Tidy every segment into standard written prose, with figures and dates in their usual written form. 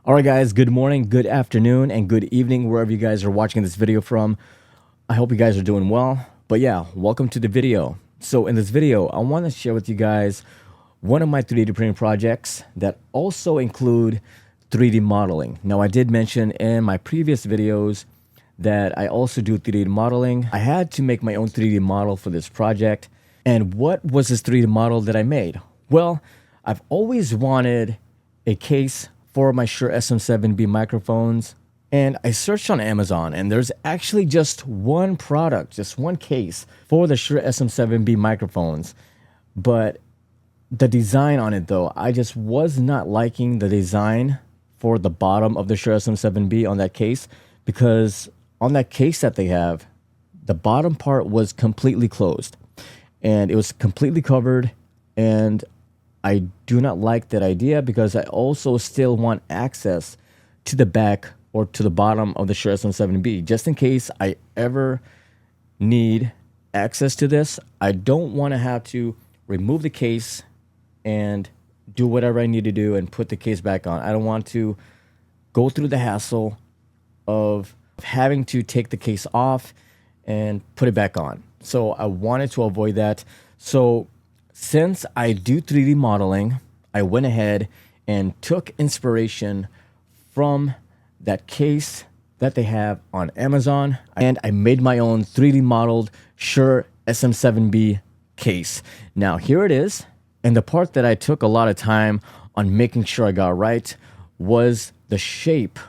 All right, guys, good morning, good afternoon, and good evening, wherever you guys are watching this video from. I hope you guys are doing well. But yeah, welcome to the video. So in this video, I want to share with you guys one of my 3D printing projects that also include 3D modeling. Now, I did mention in my previous videos that I also do 3D modeling. I had to make my own 3D model for this project. And what was this 3D model that I made? Well, I've always wanted a case for my Shure SM7B microphones, and I searched on Amazon, and there's actually just one product, just one case for the Shure SM7B microphones. But the design on it, though, I just was not liking the design for the bottom of the Shure SM7B on that case, because on that case that they have, the bottom part was completely closed and it was completely covered, and I do not like that idea because I also still want access to the back or to the bottom of the Shure SM7B. Just in case I ever need access to this, I don't want to have to remove the case and do whatever I need to do and put the case back on. I don't want to go through the hassle of having to take the case off and put it back on. So I wanted to avoid that. So since I do 3D modeling, I went ahead and took inspiration from that case that they have on Amazon, and I made my own 3D modeled Shure SM7B case. Now here it is, and the part that I took a lot of time on making sure I got right was the shape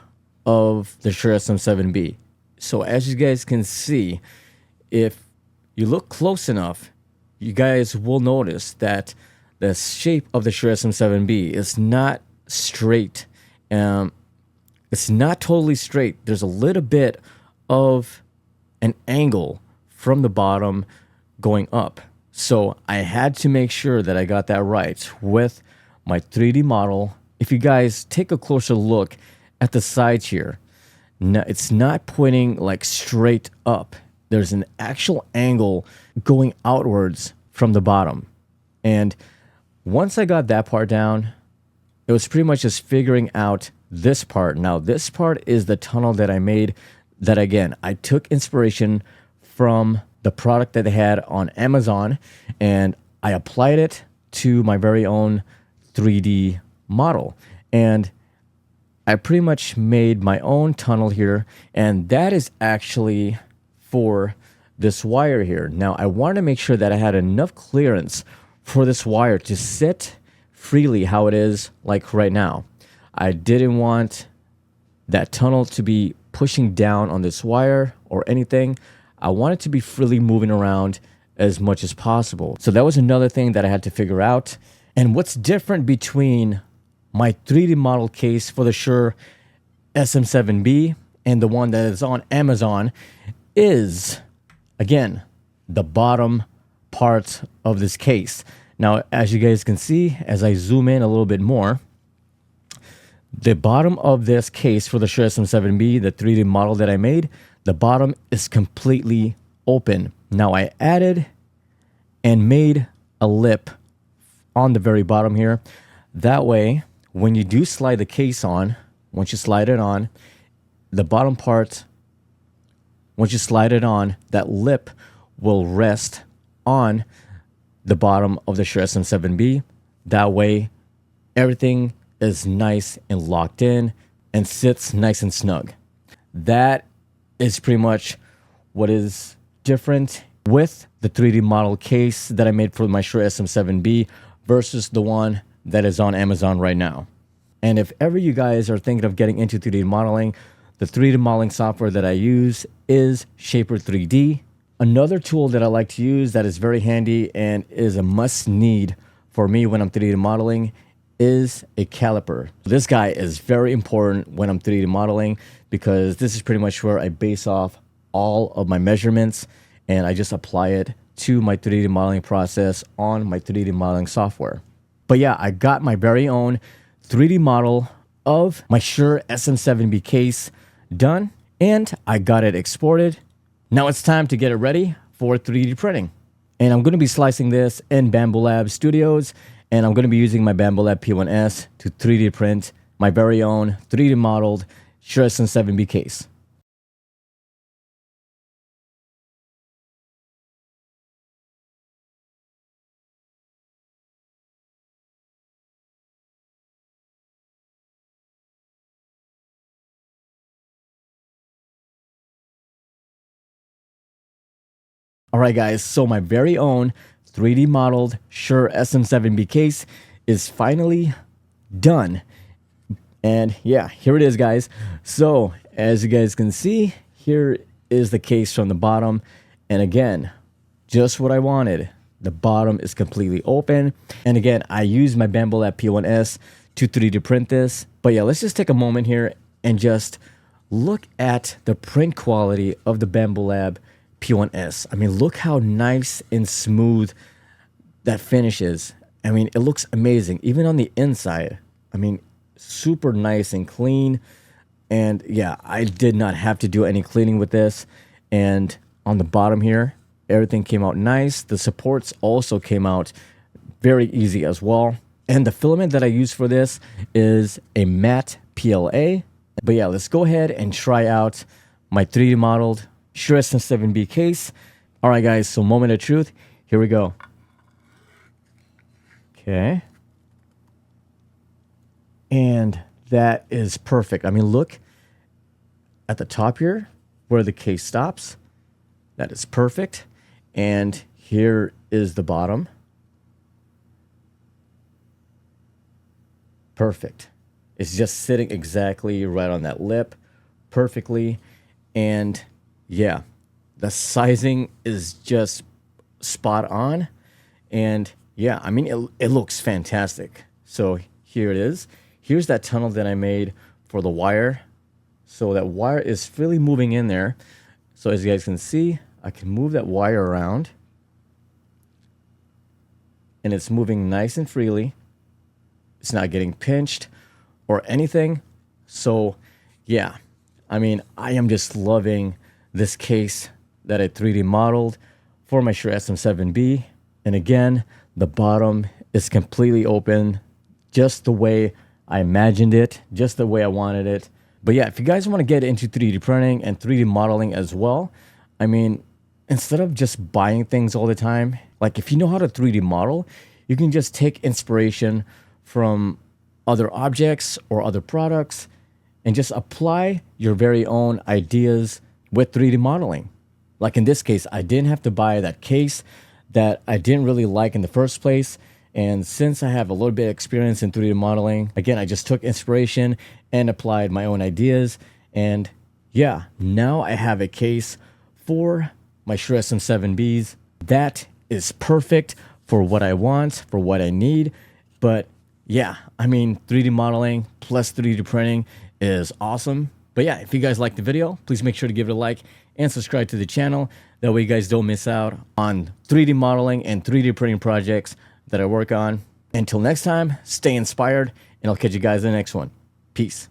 of the Shure SM7B. So as you guys can see, if you look close enough, you guys will notice that the shape of the Shure SM7B is not straight. It's not totally straight. There's a little bit of an angle from the bottom going up. So I had to make sure that I got that right with my 3D model. If you guys take a closer look at the sides here, it's not pointing like straight up. There's an actual angle going outwards from the bottom. And once I got that part down, it was pretty much just figuring out this part. Now, this part is the tunnel that I made that, again, I took inspiration from the product that they had on Amazon, and I applied it to my very own 3D model. And I pretty much made my own tunnel here, and that is actually for this wire here. Now, I wanted to make sure that I had enough clearance for this wire to sit freely how it is like right now. I didn't want that tunnel to be pushing down on this wire or anything. I wanted to be freely moving around as much as possible. So that was another thing that I had to figure out. And what's different between my 3D model case for the Shure SM7B and the one that is on Amazon is, again, the bottom part of this case. Now, as you guys can see, as I zoom in a little bit more, the bottom of this case for the Shure SM7B, the 3D model that I made, the bottom is completely open. Now, I added and made a lip on the very bottom here. That way, when you do slide the case on, once you slide it on, the bottom part, once you slide it on, that lip will rest on the bottom of the Shure SM7B. That way, everything is nice and locked in and sits nice and snug. That is pretty much what is different with the 3D model case that I made for my Shure SM7B versus the one that is on Amazon right now. And if ever you guys are thinking of getting into 3D modeling, the 3D modeling software that I use is Shaper 3D. Another tool that I like to use that is very handy and is a must need for me when I'm 3D modeling is a caliper. This guy is very important when I'm 3D modeling because this is pretty much where I base off all of my measurements and I just apply it to my 3D modeling process on my 3D modeling software. But yeah, I got my very own 3D model of my Shure SM7B case done, and I got it exported. Now it's time to get it ready for 3D printing. And I'm going to be slicing this in Bambu Lab Studios, and I'm going to be using my Bambu Lab P1S to 3D print my very own 3D modeled Shure SM7B case. All right, guys, so my very own 3D modeled Shure SM7B case is finally done. And yeah, here it is, guys. So as you guys can see, here is the case from the bottom. And again, just what I wanted. The bottom is completely open. And again, I used my Bambu Lab P1S to 3D print this. But yeah, let's just take a moment here and just look at the print quality of the Bambu Lab P1S. I mean, look how nice and smooth that finish is. I mean, it looks amazing. Even on the inside, I mean, super nice and clean. And yeah, I did not have to do any cleaning with this. And on the bottom here, everything came out nice. The supports also came out very easy as well. And the filament that I use for this is a matte PLA. But yeah, let's go ahead and try out my 3D modeled Shure SM7B case. All right, guys, so moment of truth. Here we go. Okay. And that is perfect. I mean, look at the top here where the case stops. That is perfect. And here is the bottom. Perfect. It's just sitting exactly right on that lip perfectly. And yeah, the sizing is just spot on. And yeah, I mean, it looks fantastic. So here it is. Here's that tunnel that I made for the wire. So that wire is freely moving in there. So as you guys can see, I can move that wire around. And it's moving nice and freely. It's not getting pinched or anything. So yeah, I mean, I am just loving this case that I 3D modeled for my Shure SM7B. And again, the bottom is completely open, just the way I imagined it, just the way I wanted it. But yeah, if you guys want to get into 3D printing and 3D modeling as well, I mean, instead of just buying things all the time, like if you know how to 3D model, you can just take inspiration from other objects or other products and just apply your very own ideas with 3D modeling. Like in this case, I didn't have to buy that case that I didn't really like in the first place. And since I have a little bit of experience in 3D modeling, again, I just took inspiration and applied my own ideas. And yeah, now I have a case for my Shure SM7Bs that is perfect for what I want, for what I need. But yeah, I mean, 3D modeling plus 3D printing is awesome. But yeah, if you guys liked the video, please make sure to give it a like and subscribe to the channel. That way you guys don't miss out on 3D modeling and 3D printing projects that I work on. Until next time, stay inspired, and I'll catch you guys in the next one. Peace.